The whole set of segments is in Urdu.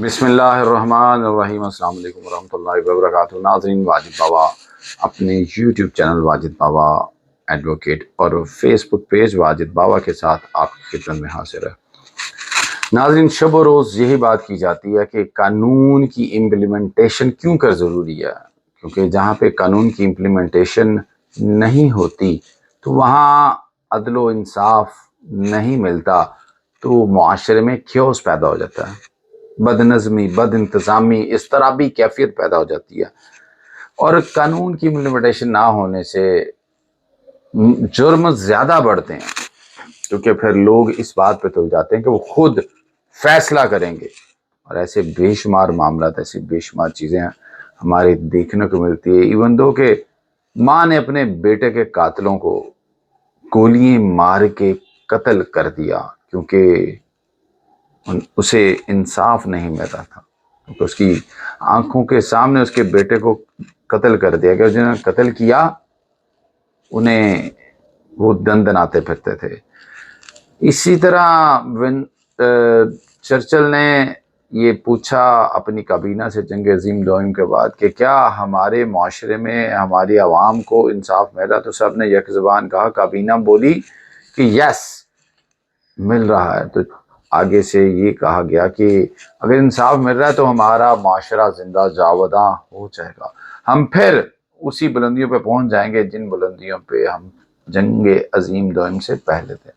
بسم اللہ الرحمن الرحیم۔ السلام علیکم ورحمۃ اللہ وبرکاتہ۔ ناظرین، واجد بابا اپنے یوٹیوب چینل واجد بابا ایڈوکیٹ اور فیس بک پیج واجد بابا کے ساتھ آپ کی خدمت میں حاضر ہے۔ ناظرین، شب و روز یہی بات کی جاتی ہے کہ قانون کی امپلیمنٹیشن کیوں کر ضروری ہے، کیونکہ جہاں پہ قانون کی امپلیمنٹیشن نہیں ہوتی تو وہاں عدل و انصاف نہیں ملتا، تو معاشرے میں کیوس پیدا ہو جاتا ہے، بد نظمی، بد انتظامی، اضطرابی کیفیت پیدا ہو جاتی ہے، اور قانون کی امپلیمنٹیشن نہ ہونے سے جرم زیادہ بڑھتے ہیں، کیونکہ پھر لوگ اس بات پہ تل جاتے ہیں کہ وہ خود فیصلہ کریں گے، اور ایسے بے شمار معاملات، ایسی بے شمار چیزیں ہمارے دیکھنے کو ملتی ہے۔ ایون دو کہ ماں نے اپنے بیٹے کے قاتلوں کو گولیاں مار کے قتل کر دیا کیونکہ اسے انصاف نہیں ملا تھا، کیونکہ اس کی آنکھوں کے سامنے اس کے بیٹے کو قتل کر دیا گیا۔ جنہوں نے قتل کیا انہیں وہ دندناتے پھرتے تھے۔ اسی طرح چرچل نے یہ پوچھا اپنی کابینہ سے جنگ عظیم دوئم کے بعد کہ کیا ہمارے معاشرے میں ہماری عوام کو انصاف مل رہا، تو سب نے یک زبان کہا، کابینہ بولی کہ یس مل رہا ہے۔ تو آگے سے یہ کہا گیا کہ اگر انصاف مل رہا ہے تو ہمارا معاشرہ زندہ جاوداں ہو جائے گا، ہم پھر اسی بلندیوں پہ پہنچ جائیں گے جن بلندیوں پہ ہم جنگ عظیم دوئم سے پہلے تھے۔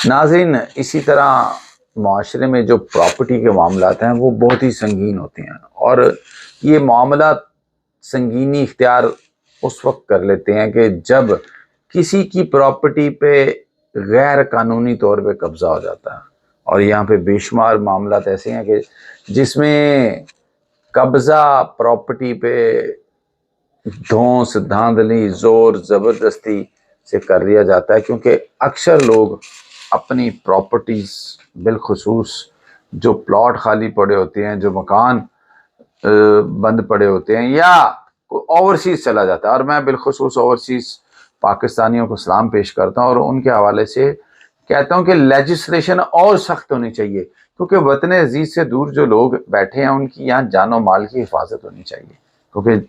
ناظرین، اسی طرح معاشرے میں جو پراپرٹی کے معاملات ہیں وہ بہت ہی سنگین ہوتے ہیں، اور یہ معاملات سنگینی اختیار اس وقت کر لیتے ہیں کہ جب کسی کی پراپرٹی پہ غیر قانونی طور پہ قبضہ ہو جاتا ہے، اور یہاں پہ بے شمار معاملات ایسے ہیں کہ جس میں قبضہ پراپرٹی پہ دھونس، دھاندلی، زور زبردستی سے کر لیا جاتا ہے، کیونکہ اکثر لوگ اپنی پراپرٹیز، بالخصوص جو پلاٹ خالی پڑے ہوتے ہیں، جو مکان بند پڑے ہوتے ہیں، یا اوورسیز چلا جاتا ہے، اور میں بالخصوص اوورسیز پاکستانیوں کو سلام پیش کرتا ہوں اور ان کے حوالے سے کہتا ہوں کہ لیجسلیشن اور سخت ہونی چاہیے، کیونکہ وطن عزیز سے دور جو لوگ بیٹھے ہیں ان کی یہاں جان و مال کی حفاظت ہونی چاہیے، کیونکہ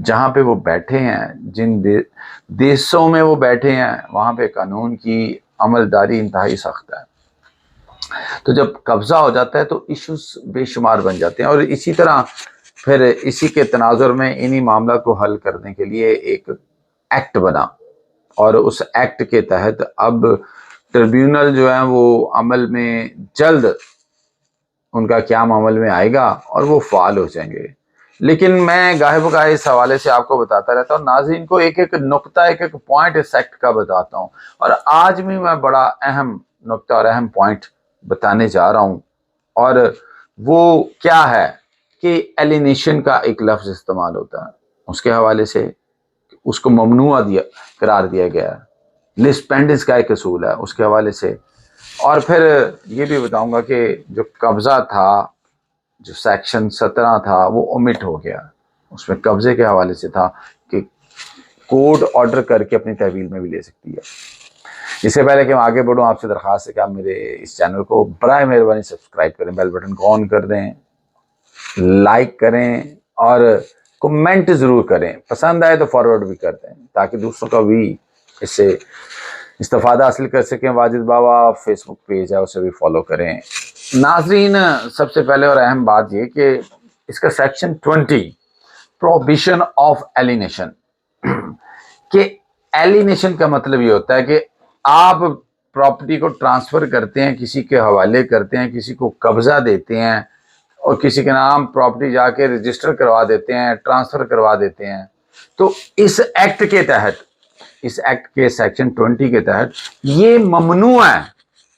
جہاں پہ وہ بیٹھے ہیں، جن دیسوں میں وہ بیٹھے ہیں، وہاں پہ قانون کی عمل داری انتہائی سخت ہے۔ تو جب قبضہ ہو جاتا ہے تو ایشوز بے شمار بن جاتے ہیں، اور اسی طرح پھر اسی کے تناظر میں انہی معاملات کو حل کرنے کے لیے ایک ایکٹ بنا، اور اس ایکٹ کے تحت اب ٹریبیونل جو ہیں وہ عمل میں جلد ان کا قیام عمل میں آئے گا اور وہ فعال ہو جائیں گے۔ لیکن میں گاہے بگاہے اس حوالے سے آپ کو بتاتا رہتا ہوں، ناظرین کو ایک ایک نقطہ، ایک ایک پوائنٹ اس ایکٹ کا بتاتا ہوں، اور آج بھی میں بڑا اہم نقطہ اور اہم پوائنٹ بتانے جا رہا ہوں، اور وہ کیا ہے کہ ایلینیشن کا ایک لفظ استعمال ہوتا ہے، اس کے حوالے سے اس کو ممنوع قرار دیا گیا ہے، لس پینڈنس کا ایک اصول ہے اس کے حوالے سے، اور پھر یہ بھی بتاؤں گا کہ جو قبضہ تھا، جو سیکشن 17 تھا وہ اومٹ ہو گیا، اس میں قبضے کے حوالے سے تھا کہ کورٹ آرڈر کر کے اپنی تحویل میں بھی لے سکتی ہے۔ اس سے پہلے کہ میں آگے بڑھوں، آپ سے درخواست ہے کہ آپ میرے اس چینل کو برائے مہربانی سبسکرائب کریں، بیل بٹن کو آن کر دیں، لائک کریں اور کمنٹ ضرور کریں، پسند آئے تو فارورڈ بھی کر دیں تاکہ دوسروں کا بھی اس سے استفادہ حاصل کر سکیں۔ واجد بابا فیس بک پیج ہے، اسے بھی فالو کریں۔ ناظرین، سب سے پہلے اور اہم بات یہ کہ اس کا سیکشن 20 پروہیبیشن آف ایلینیشن، کہ ایلینیشن کا مطلب یہ ہوتا ہے کہ آپ پراپرٹی کو ٹرانسفر کرتے ہیں، کسی کے حوالے کرتے ہیں، کسی کو قبضہ دیتے ہیں، اور کسی کے نام پراپرٹی جا کے رجسٹر کروا دیتے ہیں، ٹرانسفر کروا دیتے ہیں، تو اس ایکٹ کے تحت، اس ایکٹ کے سیکشن 20 کے تحت یہ ممنوع ہے،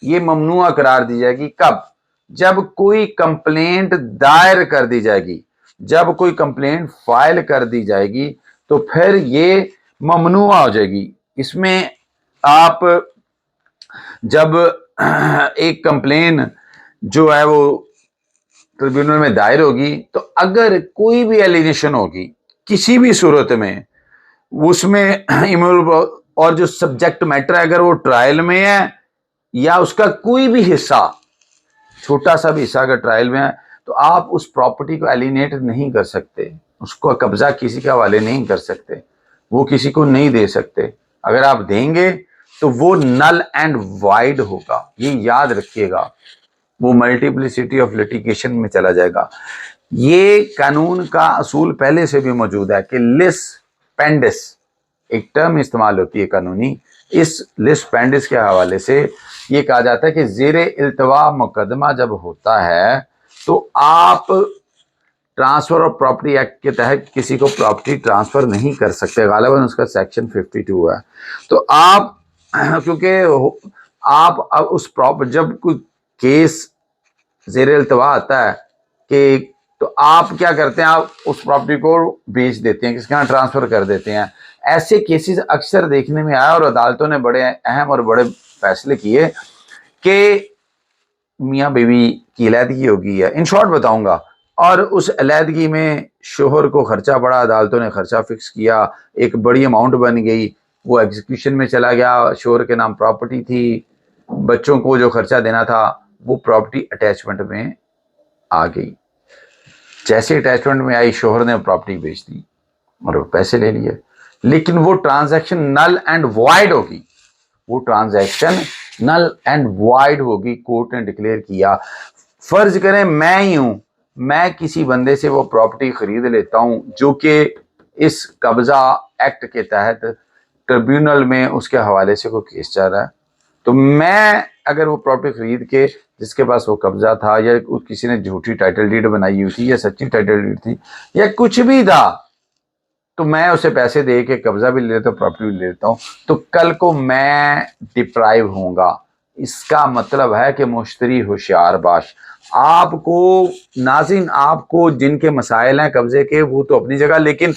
یہ ممنوع قرار دی جائے گی۔ کب؟ جب کوئی کمپلینٹ دائر کر دی جائے گی، جب کوئی کمپلینٹ فائل کر دی جائے گی تو پھر یہ ممنوع ہو جائے گی۔ اس میں آپ جب ایک کمپلین جو ہے وہ ٹریبیونل میں دائر ہوگی تو اگر کوئی بھی ایلیگیشن ہوگی کسی بھی صورت میں، اس میں اور جو سبجیکٹ میٹر ہے اگر وہ ٹرائل میں ہے یا اس کا کوئی بھی حصہ چھوٹا سا بھی حصہ اگر ٹرائل میں ہے تو آپ اس پراپرٹی کو ایلینیٹ نہیں کر سکتے، اس کو قبضہ کسی کے حوالے نہیں کر سکتے، وہ کسی کو نہیں دے سکتے۔ اگر آپ دیں گے تو وہ نل اینڈ وائڈ ہوگا، یہ یاد رکھیے گا، وہ ملٹیپلیسٹی آف لٹیگیشن میں چلا جائے گا۔ یہ قانون کا اصول پہلے سے بھی موجود ہے کہ لس پینڈس ایک ٹرم استعمال ہوتی ہے قانونی، اس لس پینڈس کے حوالے سے یہ کہا جاتا ہے کہ زیر التوا مقدمہ جب ہوتا ہے تو آپ ٹرانسفر آف پراپرٹی ایکٹ کے تحت کسی کو پراپرٹی ٹرانسفر نہیں کر سکتے، غالباً اس کا سیکشن 52 ہے۔ تو آپ کیونکہ آپ اب اس جب کوئی کیس زیر التوا آتا ہے کہ تو آپ کیا کرتے ہیں، آپ اس پراپرٹی کو بیچ دیتے ہیں، کس کے یہاں ٹرانسفر کر دیتے ہیں۔ ایسے کیسز اکثر دیکھنے میں آیا اور عدالتوں نے بڑے اہم اور بڑے فیصلے کیے کہ میاں بیوی کی علیحدگی ہوگی ہے، ان شارٹ بتاؤں گا، اور اس علیحدگی میں شوہر کو خرچہ پڑا، عدالتوں نے خرچہ فکس کیا، ایک بڑی اماؤنٹ بن گئی، وہ ایگزیکیوشن میں چلا گیا، شوہر کے نام پراپرٹی تھی، بچوں کو جو خرچہ دینا تھا وہ پراپرٹی اٹیچمنٹ میں آ گئی۔ جیسے اٹیچمنٹ میں آئی شوہر نے پراپرٹی بیچ دی اور پیسے لے لیے، لیکن وہ ٹرانزیکشن نل اینڈ وائڈ ہوگی، وہ ٹرانزیکشن نل اینڈ وائڈ ہوگی، کورٹ نے ڈکلیئر کیا۔ فرض کریں میں ہی ہوں، میں کسی بندے سے وہ پراپرٹی خرید لیتا ہوں جو کہ اس قبضہ ایکٹ کے تحت ٹریبیونل میں اس کے حوالے سے کوئی کیس چل رہا ہے، تو میں اگر وہ پراپرٹی خرید کے جس کے پاس وہ قبضہ تھا یا کسی نے جھوٹی ٹائٹل ڈیڈ بنائی ہوئی تھی یا سچی ٹائٹل ڈیڈ تھی یا کچھ بھی تھا، تو میں اسے پیسے دے کے قبضہ بھی لے لیتا ہوں، پراپرٹی بھی لے لیتا ہوں، تو کل کو میں ڈپرائیو ہوں گا۔ اس کا مطلب ہے کہ مشتری ہوشیار باش۔ آپ کو ناظرین، آپ کو جن کے مسائل ہیں قبضے کے وہ تو اپنی جگہ، لیکن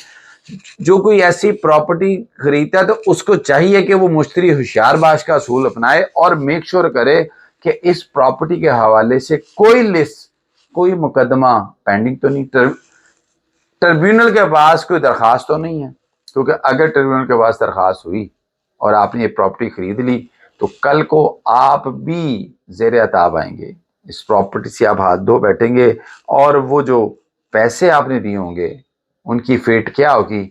جو کوئی ایسی پراپرٹی خریدتا ہے تو اس کو چاہیے کہ وہ مشتری ہوشیار باش کا اصول اپنائے اور میک شور کرے کہ اس پراپرٹی کے حوالے سے کوئی لسٹ، کوئی مقدمہ پینڈنگ تو نہیں، ٹریبیونل کے پاس کوئی درخواست تو نہیں ہے، کیونکہ اگر ٹریبیونل کے پاس درخواست ہوئی اور آپ نے یہ پراپرٹی خرید لی تو کل کو آپ بھی زیر عتاب آئیں گے، اس پراپرٹی سے آپ ہاتھ دھو بیٹھیں گے، اور وہ جو پیسے آپ نے دیے ہوں گے ان کی فیٹ کیا ہوگی،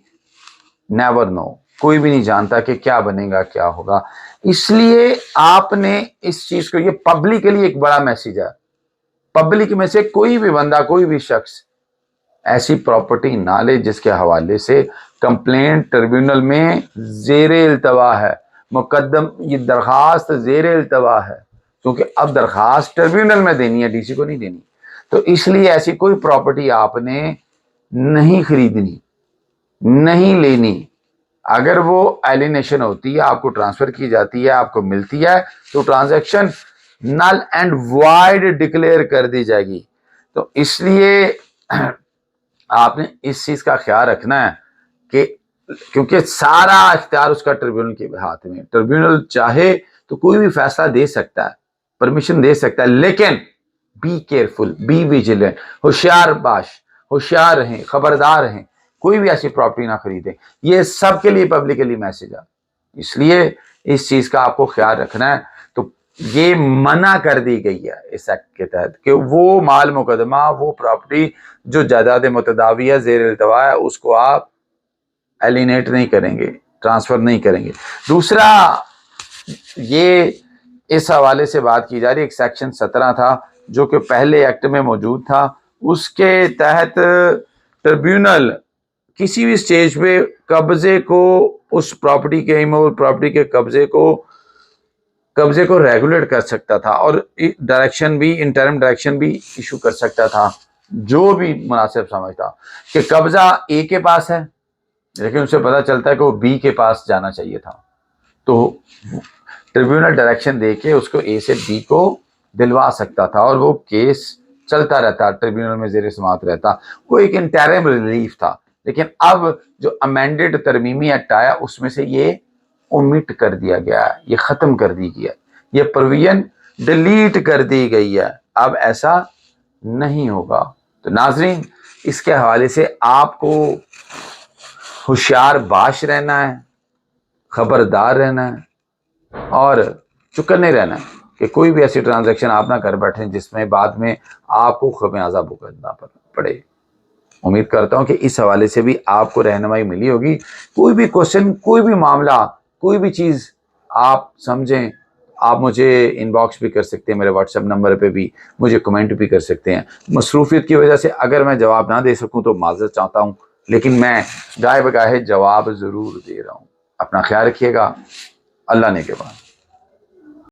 نیور نو، کوئی بھی نہیں جانتا کہ کیا بنے گا کیا ہوگا۔ اس لیے آپ نے اس چیز کو، یہ پبلکلی ایک بڑا میسیج ہے، پبلک میں سے کوئی بھی بندہ، کوئی بھی شخص ایسی پراپرٹی نہ لے جس کے حوالے سے کمپلینٹ ٹریبیونل میں زیر التوا ہے، یہ درخواست زیر التوا ہے، کیونکہ اب درخواست ٹریبیونل میں دینی ہے، ڈی سی کو نہیں دینی۔ تو اس لیے ایسی کوئی پراپرٹی آپ نے نہیں خریدنی، نہیں لینی۔ اگر وہ ایلینیشن ہوتی ہے، آپ کو ٹرانسفر کی جاتی ہے، آپ کو ملتی ہے، تو transaction null and void declare کر دی جائے گی۔ تو اس لیے آپ نے اس چیز کا خیال رکھنا ہے کہ کیونکہ سارا اختیار اس کا ٹریبیونل کے ہاتھ میں، ٹریبیونل چاہے تو کوئی بھی فیصلہ دے سکتا ہے، پرمیشن دے سکتا ہے، لیکن بی کیئرفل، بی ویجیلنٹ، ہوشیار باش، ہوشیار رہیں، خبردار رہیں، کوئی بھی ایسی پراپرٹی نہ خریدیں۔ یہ سب کے لیے پبلکلی میسج ہے، اس لیے اس چیز کا آپ کو خیال رکھنا ہے۔ تو یہ منع کر دی گئی ہے اس ایکٹ کے تحت کہ وہ مال مقدمہ، وہ پراپرٹی جو جائیداد متداویہ زیر التوا ہے، اس کو آپ ایلینیٹ نہیں کریں گے، ٹرانسفر نہیں کریں گے۔ دوسرا، یہ اس حوالے سے بات کی جا رہی ہے، ایک سیکشن 17 تھا جو کہ پہلے ایکٹ میں موجود تھا، اس کے تحت ٹریبیونل کسی بھی سٹیج پہ قبضے کو، اس پراپرٹی کے پراپرٹی کے قبضے کو ریگولیٹ کر سکتا تھا، اور ڈائریکشن بھی، انٹرم ڈائریکشن بھی ایشو کر سکتا تھا، جو بھی مناسب سمجھتا کہ قبضہ اے کے پاس ہے لیکن اسے پتا چلتا ہے کہ وہ بی کے پاس جانا چاہیے تھا، تو ٹریبیونل ڈائریکشن دے کے اس کو اے سے بی کو دلوا سکتا تھا، اور وہ کیس چلتا رہتا، ٹریبیونل میں زیر سماعت رہتا، وہ ایک انٹرم ریلیف تھا۔ لیکن اب جو امینڈڈ ترمیمی ایکٹ آیا اس میں سے یہ اومٹ کر دیا گیا ہے، یہ ختم کر دی گیا، یہ پروویژن ڈیلیٹ کر دی گئی ہے، اب ایسا نہیں ہوگا۔ تو ناظرین، اس کے حوالے سے آپ کو ہوشیار باش رہنا ہے، خبردار رہنا ہے اور چکنے رہنا ہے۔ کہ کوئی بھی ایسی ٹرانزیکشن آپ نہ کر بیٹھیں جس میں بعد میں آپ کو خمیازہ بھگتنا پڑے۔ امید کرتا ہوں کہ اس حوالے سے بھی آپ کو رہنمائی ملی ہوگی۔ کوئی بھی کوشچن، کوئی بھی معاملہ، کوئی بھی چیز آپ سمجھیں، آپ مجھے ان باکس بھی کر سکتے ہیں، میرے واٹس ایپ نمبر پہ بھی مجھے کمنٹ بھی کر سکتے ہیں۔ مصروفیت کی وجہ سے اگر میں جواب نہ دے سکوں تو معذرت چاہتا ہوں، لیکن میں گاہے بگاہے جواب ضرور دے رہا ہوں۔ اپنا خیال رکھیے گا، اللہ نے کے بعد۔